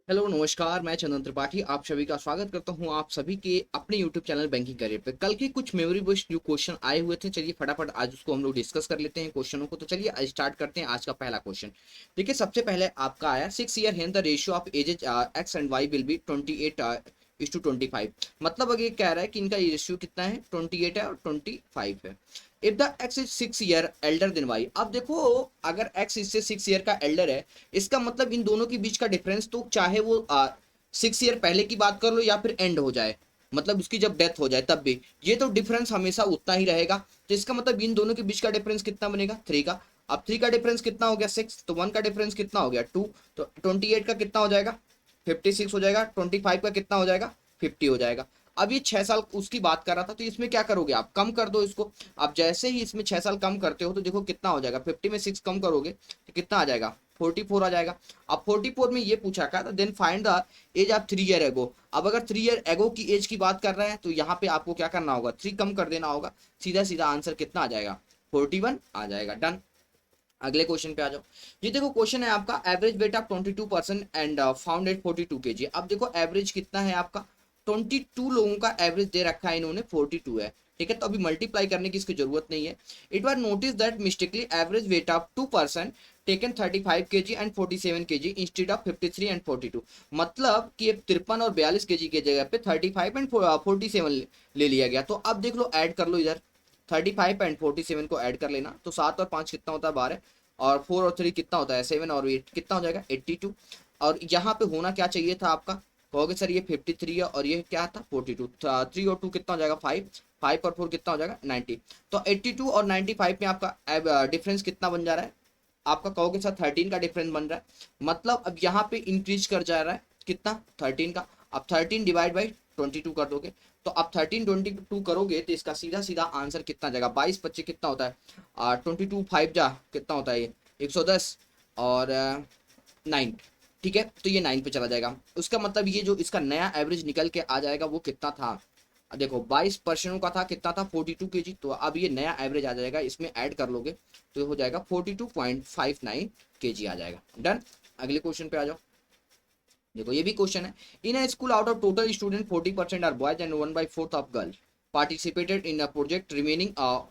Hello नमस्कार, मैं चंदन त्रिपाठी आप सभी का स्वागत करता हूं आप सभी के अपने यूट्यूब चैनल बैंकिंग करियर पे। कल के कुछ मेमोरी बेस्ड जो क्वेश्चन आए हुए थे, चलिए फटाफट आज उसको हम लोग डिस्कस कर लेते हैं क्वेश्चनों को। तो चलिए स्टार्ट करते हैं आज का पहला क्वेश्चन। देखिए सबसे पहले आपका आया 6 year hence the ratio of ages X and Y will be 28:25। मतलब अगर ये कह रहा है कि इनका रेशियो कितना है, 28 है और 25 है। If the X is 6 year elder than Y. अब देखो, अगर एक्स इससे 6 ईयर का एल्डर है, इसका मतलब इन दोनों के बीच का डिफरेंस, तो चाहे वो 6 ईयर पहले की बात कर लो या फिर एंड हो जाए, मतलब उसकी जब डेथ हो जाए तब भी ये तो डिफरेंस हमेशा उतना ही रहेगा। तो इसका मतलब इन दोनों के बीच का डिफरेंस कितना बनेगा, 3 का। अब 3 का डिफरेंस कितना हो गया, 6, तो 1 का डिफरेंस कितना हो गया, 2। तो 28 का कितना हो जाएगा, 56 हो जाएगा। 25 का कितना हो जाएगा, 50 हो जाएगा। अब ये 6 साल उसकी बात कर रहा था, तो इसमें क्या करोगे आप, कम कर दो इसको। आप जैसे ही इसमें 6 साल कम करते हो तो देखो कितना हो जाएगा, 50 में 6 कम करोगे तो कितना आ जाएगा, 44 आ जाएगा। अब 44 में ये पूछा था, then find the age of 3 year ago. अब अगर 3 ईयर एगो की एज की बात कर रहे हैं तो यहाँ पे आपको क्या करना होगा, 3 कम कर देना होगा। सीधा सीधा आंसर कितना आ जाएगा, 41 आ जाएगा। डन। अगले क्वेश्चन पे आ जाओ। ये देखो क्वेश्चन है आपका, average weight of 22% and found at 42 kg। अब देखो एवरेज कितना है आपका, 22 लोगों का एवरेज दे रखा है इन्होंने, 42 है। ठीक है, तो अभी मल्टीप्लाई करने की इसकी जरूरत नहीं है। It was notice that mistakenly average weight of 2% taken 35 kg and 47 kg instead of 53 and 42। मतलब कि 53 और 42 kg की जगह पे 35 एंड 47 ले लिया गया। तो अब देख लो, ऐड कर लो इधर, 35 एंड 47 को ऐड कर लेना, तो 7 और 5 कितना होता है, 12। और 4 और 3 कितना होता है, 7 और 8 कितना हो जाएगा, 82। और यहाँ पे होना क्या चाहिए था आपका, कहोगे सर ये 53 है और ये क्या था, 42। 3 और 2 कितना हो जाएगा, 5। 5 और 4 कितना हो जाएगा, 90। तो 82 और 95 में आपका डिफरेंस कितना बन जा रहा है, आपका कहोगे सर 13 का डिफरेंस बन रहा है। मतलब अब यहाँ पे इंक्रीज कर जा रहा है कितना, 13 का। अब 13 डिवाइड बाई 22 कर दोगे, तो अब 13 22 करोगे तो इसका सीधा सीधा आंसर कितना जाएगा, 22 25 कितना होता है, 22 5 जा कितना होता है ये, 110 और 9। ठीक है, तो ये 9 पे चला जाएगा। उसका मतलब ये जो इसका नया एवरेज निकल के आ जाएगा वो कितना था, देखो 22% का था, कितना था, 42 kg। तो अब ये नया एवरेज आ जाएगा, इसमें ऐड कर लोगे तो हो जाएगा 42.59 kg आ जाएगा। डन। अगले क्वेश्चन पे आ जाओ। देखो ये भी क्वेश्चन है, in a school out of total student 40% are boys and 1/4 of girl participated in a project, remaining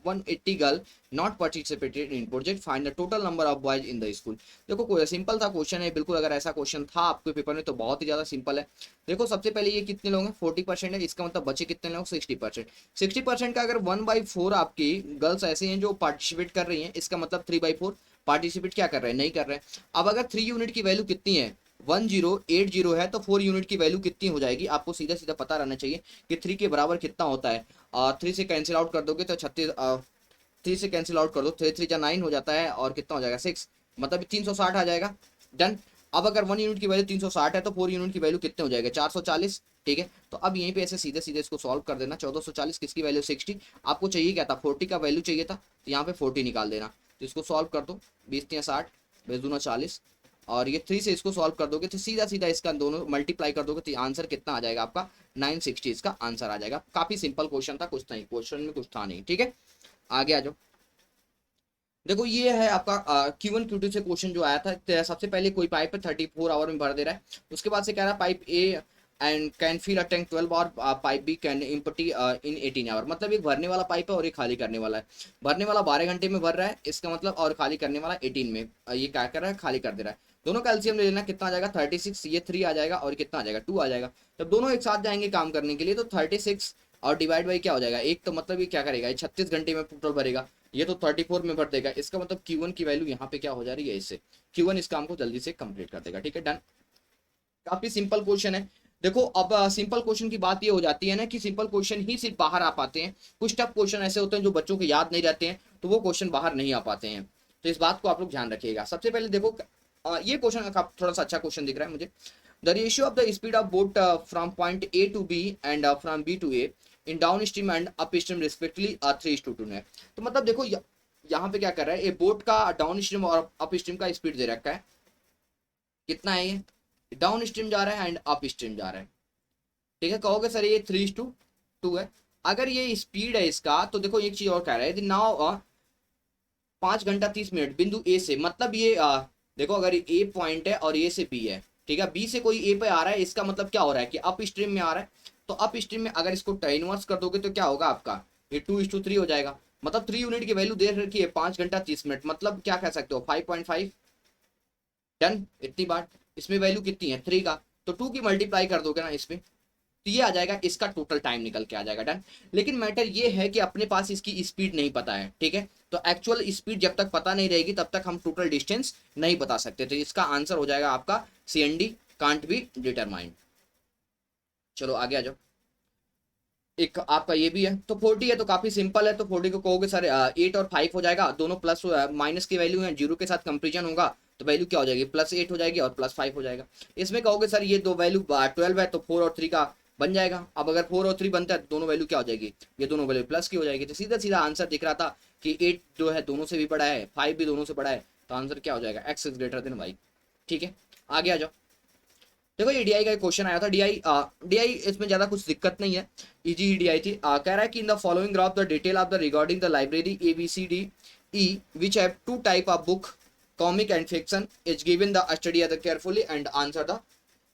180 girl not participated in project, find the total number of boys in the school। देखो कोई simple था question है बिल्कुल, अगर ऐसा question था आपके paper में तो बहुत ही ज्यादा सिंपल है। देखो सबसे पहले ये कितने लोग हैं, 40% है, इसका मतलब बचे कितने लोग, 60%। 60% का अगर 1/4 आपकी गर्ल्स ऐसे हैं जो पार्टिसिपेट कर रही हैं, इसका मतलब 3/4 पार्टिसिपेट क्या कर रहे हैं, नहीं कर रहे हैं। अब अगर 3 यूनिट की वैल्यू कितनी है, 1080 है, तो 4 यूनिट की वैल्यू कितनी हो जाएगी, आपको सीधा सीधा पता रहना चाहिए कि 3 के बराबर कितना होता है। 3 से कैंसिल आउट कर दोगे तो 36, 3 से कैंसिल आउट कर दो, 3 3 9 हो जाता है और कितना हो जाएगा, 6, मतलब 360 आ जाएगा। डन। अब अगर 1 यूनिट की वैल्यू 360 है तो 4 यूनिट की वैल्यू कितने हो जाएगा, 440। ठीक है, तो अब यहीं पे ऐसे सीधे सीधे इसको सॉल्व कर देना। 1440 किसकी वैल्यू, 60। आपको चाहिए क्या था, 40 का वैल्यू चाहिए था, तो यहाँ पे 40 निकाल देना। तो इसको सॉल्व कर दो, 20 3 60, 20 2 40, और ये 3 से इसको सॉल्व कर दोगे तो सीधा सीधा इसका दोनों मल्टीप्लाई कर दोगे तो आंसर कितना आ जाएगा आपका, 960 इसका आंसर आ जाएगा। काफी सिंपल क्वेश्चन था, कुछ नहीं क्वेश्चन में कुछ था नहीं। ठीक है, आगे आ जाओ। देखो ये है आपका Q1 Q2 से क्वेश्चन जो आया था। सबसे पहले कोई पाइप है 34 आवर में भर दे रहा है, उसके बाद से कह रहा है pipe A and can fill a tank 12 और pipe B can empty in 18 hour. मतलब एक भरने वाला पाइप है और एक खाली करने वाला है। भरने वाला 12 घंटे में भर रहा है इसका मतलब, और खाली करने वाला 18 में। ये क्या कर रहा है, खाली कर दे रहा है। दोनों कैल्शियम ले लेना, कितना आ जाएगा 36, ये 3 आ जाएगा और कितना आ जाएगा 2 आ जाएगा। जब दोनों एक साथ जाएंगे काम करने के लिए तो 36 और डिवाइड बाई क्या हो जाएगा एक, तो मतलब ये क्या करेगा, ये 36 घंटे में टोटल भरेगा, ये तो 34 में भर देगा। इसका मतलब Q1 की वैल्यू यहाँ पे क्या हो जा रही है, इससे Q1 इस काम को जल्दी से कंप्लीट कर देगा। ठीक है, डन। काफी सिंपल क्वेश्चन है। देखो अब सिंपल क्वेश्चन की बात ये हो जाती है ना कि सिंपल क्वेश्चन ही सिर्फ बाहर आ पाते हैं। कुछ टफ क्वेश्चन ऐसे होते हैं जो बच्चों को याद नहीं रहते हैं, तो वो क्वेश्चन बाहर नहीं आ पाते हैं। तो इस बात को आप लोग ध्यान रखिएगा। सबसे पहले देखो ये क्वेश्चन थोड़ा सा अच्छा क्वेश्चन दिख रहा है मुझे। The ratio of the speed of boat from point A to B and from B to A in downstream and upstream respectively 3:2 है। तो मतलब देखो यहाँ पे क्या कर रहा है, ये बोट का डाउन स्ट्रीम और अप स्ट्रीम का स्पीड दे रखा है, कितना है ये, डाउन स्ट्रीम जा रहा है एंड अप स्ट्रीम जा रहा है। ठीक है, कहोगे सर ये 3:2 है। अगर ये स्पीड है इसका तो देखो एक चीज और कह रहा है, नाउ 5 घंटा 30 मिनट बिंदु ए से, मतलब ये देखो अगर ए पॉइंट है और ए से बी है, ठीक है, बी से कोई ए पे आ रहा है, इसका मतलब क्या हो रहा है कि अप स्ट्रीम में आ रहा है। तो अप स्ट्रीम में अगर इसको इनवर्स कर दोगे तो क्या होगा आपका, ये 2:3 हो जाएगा। मतलब 3 यूनिट की वैल्यू दे रखी है 5 घंटा 30 मिनट, मतलब क्या कह सकते हो 5.5। डन, इतनी बात। इसमें वैल्यू कितनी है 3 का, तो 2 की मल्टीप्लाई कर दोगे ना इसमें, तो ये आ जाएगा, इसका टोटल टाइम निकल के आ जाएगा। डन। लेकिन मैटर ये है कि अपने पास इसकी स्पीड नहीं पता है, ठीक है, तो एक्चुअल स्पीड जब तक पता नहीं रहेगी तब तक हम टोटल डिस्टेंस नहीं बता सकते। तो इसका आंसर हो जाएगा आपका CND, कांट बी डिटरमाइंड। चलो आगे आ जाओ। एक आपका ये भी है, तो 40 है तो काफी सिंपल है, तो 40 को कहोगे सर 8 और 5 हो जाएगा, दोनों प्लस माइनस की वैल्यू है, जीरो के साथ कंपेरिजन होगा तो वैल्यू क्या हो जाएगी, +8 हो जाएगी और +5 हो जाएगा। इसमें कहोगे सर ये दो वैल्यू 12 है, तो 4 और 3 का बन जाएगा। अब अगर 4 और 3 बनता है तो दोनों वैल्यू क्या हो जाएगी, ये दोनों वैल्यू प्लस की हो जाएगी। तो सीधा सीधा आंसर दिख रहा था कि 8 जो है दोनों से भी बड़ा है, 5 भी दोनों से बड़ा है, तो आंसर क्या हो जाएगा, X is greater than Y। ठीक है, आगे आ जाओ। देखो ये डीआई का क्वेश्चन आया था। डीआई इसमें ज्यादा कुछ दिक्कत नहीं है, इजी डीआई थी। कह रहा है कि in the following graph the detail of the regarding the library ABCDE which have two type of book, comic and fiction, is given the study carefully and answer the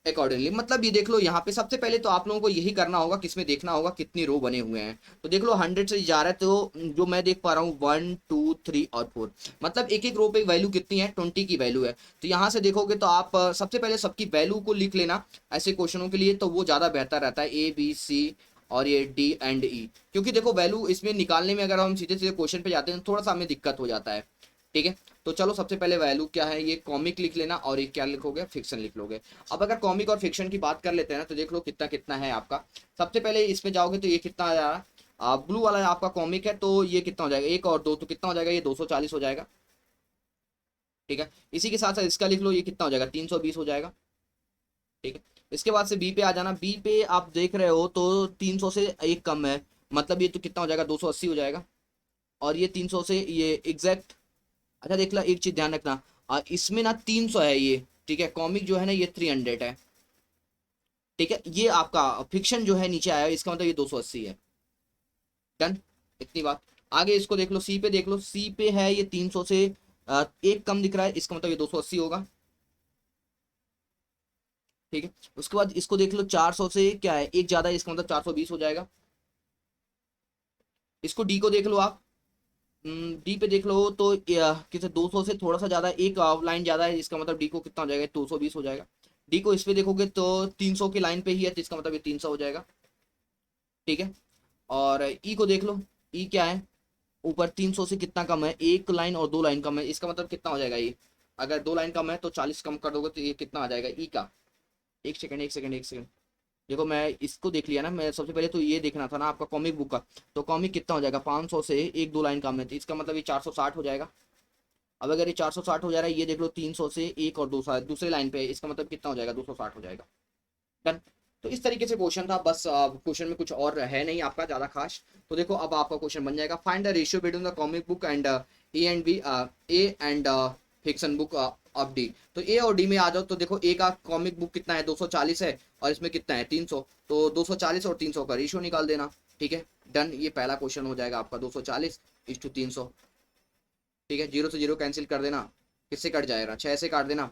accordingly. मतलब ये देख लो यहाँ पे सबसे पहले तो आप लोगों को यही करना होगा, किसमें देखना होगा कितनी रो बने हुए हैं। तो देख लो 100 से जा रहा है, तो जो मैं देख पा रहा हूँ 1 2 3 और 4, मतलब एक एक रो पे वैल्यू कितनी है, 20 की वैल्यू है। तो यहाँ से देखोगे तो आप सबसे पहले सबकी वैल्यू को लिख लेना ऐसे क्वेश्चनों के लिए, तो वो ज़्यादा बेहतर रहता है, A B C और ये D एंड E। क्योंकि देखो वैल्यू इसमें निकालने में अगर हम सीधे सीधे क्वेश्चन पे जाते हैं तो थोड़ा सा हमें दिक्कत हो जाता है। ठीक है, तो चलो सबसे पहले वैल्यू क्या है, ये कॉमिक लिख लेना और ये क्या लिखोगे, फिक्शन लिख लोगे। अब अगर कॉमिक और फिक्शन की बात कर लेते हैं ना, तो देख लो कितना कितना है आपका। सबसे पहले इसमें जाओगे तो ये कितना आ जा रहा है, ब्लू वाला आपका कॉमिक है, तो ये कितना हो जाएगा, 1 और 2 तो कितना हो जाएगा, ये 240 हो जाएगा। ठीक है, इसी के साथ साथ इसका लिख लो, ये कितना हो जाएगा, 320 हो जाएगा। ठीक है, इसके बाद से बी पे आ जाना। बी पे आप देख रहे हो तो 300 से एक कम है, मतलब ये तो कितना हो जाएगा, 280 हो जाएगा। और ये 300 से ये एग्जैक्ट, अच्छा देख ला, एक चीज ध्यान रखना, इसमें ना 300 है ये, ठीक है, कॉमिक जो है ना ये 300 है। ठीक है, ये आपका फिक्शन जो है नीचे आया है, इसका मतलब ये 280 है। डन, इतनी बात। आगे इसको देख लो, सी पे देख लो, सी पे है ये 300 से एक कम दिख रहा है, इसका मतलब ये 280 होगा। ठीक है, उसके बाद इसको देख लो, 400 से क्या है, एक ज्यादा है, इसका मतलब 420 हो जाएगा। इसको डी को देख लो आप, डी पे देख लो तो किसे 200 से थोड़ा सा ज्यादा, एक लाइन ज्यादा है, इसका मतलब डी को कितना हो जाएगा, 220 हो जाएगा। डी को इस पे देखोगे तो 300 की लाइन पे ही है, तो इसका मतलब ये 300 हो जाएगा। ठीक है, और ई को देख लो, ई क्या है, ऊपर 300 से कितना कम है, एक लाइन और दो लाइन कम है, इसका मतलब कितना हो जाएगा ये, अगर दो लाइन कम है तो 40 कम कर दोगे तो ये कितना आ जाएगा ई का। एक सेकंड एक सेकंड एक सेकंड, देखो मैं इसको देख लिया ना, मैं सबसे पहले तो ये देखना था ना आपका कॉमिक बुक का। तो कॉमिक कितना हो जाएगा, 500 से एक दो लाइन कम है, तो इसका मतलब ये 460 हो जाएगा। अब अगर ये 460 हो जा रहा है, ये देख लो 300 से एक और दूसरा दूसरे लाइन पे है, इसका मतलब कितना हो जाएगा, 260 हो जाएगा। डन। तो इस तरीके से क्वेश्चन था, बस क्वेश्चन में कुछ और है नहीं आपका ज्यादा खास। तो देखो अब आपका क्वेश्चन बन जाएगा, find the ratio between the comic book and A and fiction book of D. तो ए और डी में आ जाओ, तो देखो ए का कॉमिक बुक कितना है, 240 है, और इसमें कितना है 300, तो 240 और 300 का रेशियो निकाल देना। ठीक है, डन, ये पहला क्वेश्चन हो जाएगा आपका, 240:300। ठीक है, जीरो से जीरो कैंसिल कर देना, किससे कट जाएगा, 6 से काट देना,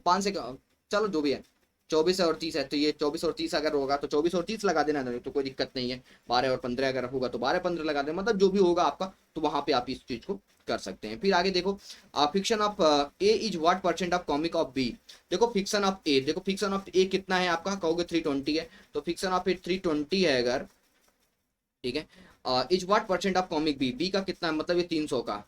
5 से चलो जो भी है, 24 और 30 है, तो ये 24 और 30 अगर होगा तो 24 और 30 लगा देना, तो कोई दिक्कत नहीं है। 12 और 15 अगर होगा तो 12 15 लगा देना, मतलब जो भी होगा आपका, तो वहां पे आप इस चीज को कर सकते हैं। फिर आगे देखो, fiction of A is what percent of comic of B. देखो फिक्शन ऑफ ए, देखो फिक्शन ऑफ ए कितना है आपका, कहोगे 320 है, तो फिक्शन ऑफ ए 320 है अगर, ठीक है, is what percent of comic B, B का कितना है, मतलब ये 300 का।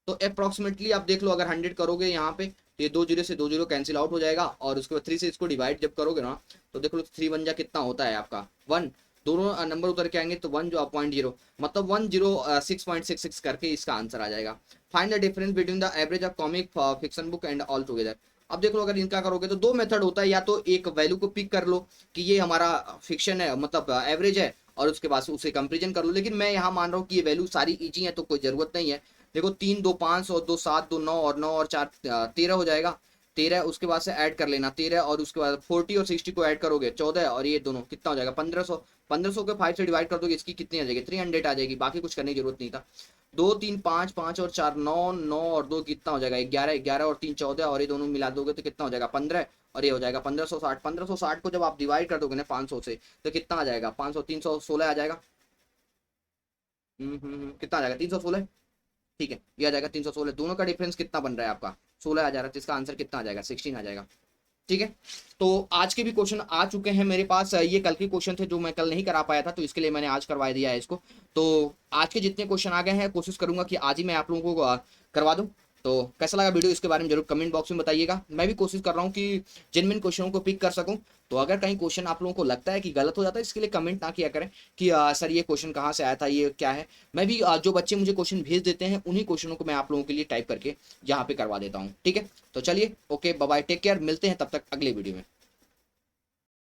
तो अप्रोक्सीमेटली आप देख लो, अगर 100 करोगे यहाँ पे तो ये 2 जीरो से 2 जीरो कैंसिल आउट हो जाएगा, और उसके बाद 3 से इसको डिवाइड जब करोगे ना, तो देख लो 3 1 जा कितना होता है आपका 1, दोनों नंबर उतर के आएंगे तो 1 जो 0.0, मतलब 106.66 करके इसका आंसर आ जाएगा। Find the difference between the average of comic fiction book and all together. अब देख लो अगर इनका करोगे तो दो मेथड होता है, या तो एक वैल्यू को पिक कर लो कि ये हमारा फिक्शन है, मतलब एवरेज है, और उसके बाद उसे कंपेरिजन कर लो। लेकिन मैं यहाँ मान रहा हूँ कि ये वैल्यू सारी इजी है, तो कोई जरूरत नहीं है। देखो 3 2 5 और 2 7 2 9 और 9 और 4 13 हो जाएगा। 13 उसके बाद से ऐड कर लेना 13, और उसके बाद 40 और 60 को ऐड करोगे 14, और ये दोनों कितना हो जाएगा 1500। 1500 के 5 से डिवाइड कर दोगे, इसकी कितनी आ जाएगी 300 आ जाएगी, बाकी कुछ करने की जरूरत नहीं था। दो तीन पाँच, पाँच और चार नौ, नौ और दो कितना हो जाएगा 11, 11 और तीन 14, और ये दोनों मिला दोगे तो कितना हो जाएगा 15, और ये हो जाएगा 1560। 1560 को जब आप डिवाइड कर दोगे ना 500 से तो कितना आ जाएगा 500, 316 आ जाएगा। कितना आ जाएगा 316। ठीक है, ये आ जाएगा 316। दोनों का डिफरेंस कितना बन रहा है आपका 16 आ जा रहा है, तो इसका आंसर कितना आ जाएगा 16 आ जाएगा। ठीक है, तो आज के भी क्वेश्चन आ चुके हैं मेरे पास। ये कल के क्वेश्चन थे जो मैं कल नहीं करा पाया था, तो इसके लिए मैंने आज करवा दिया है इसको। तो आज के जितने क्वेश्चन आ गए हैं कोशिश करूंगा कि आज ही मैं आप लोगों को करवा दूं। तो कैसा लगा वीडियो इसके बारे में जरूर कमेंट बॉक्स में बताइएगा। मैं भी कोशिश कर रहा हूँ कि जिन क्वेश्चनों को पिक कर सकूं। तो अगर कहीं क्वेश्चन आप लोगों को लगता है कि गलत हो जाता है, इसके लिए कमेंट ना किया करें कि सर ये क्वेश्चन कहाँ से आया था, ये क्या है। मैं भी जो बच्चे मुझे क्वेश्चन भेज देते हैं उन्हीं क्वेश्चनों को मैं आप लोगों के लिए टाइप करके यहाँ पे करवा देता हूँ। ठीक है, तो चलिए okay bye bye, take care, मिलते हैं तब तक अगले वीडियो में।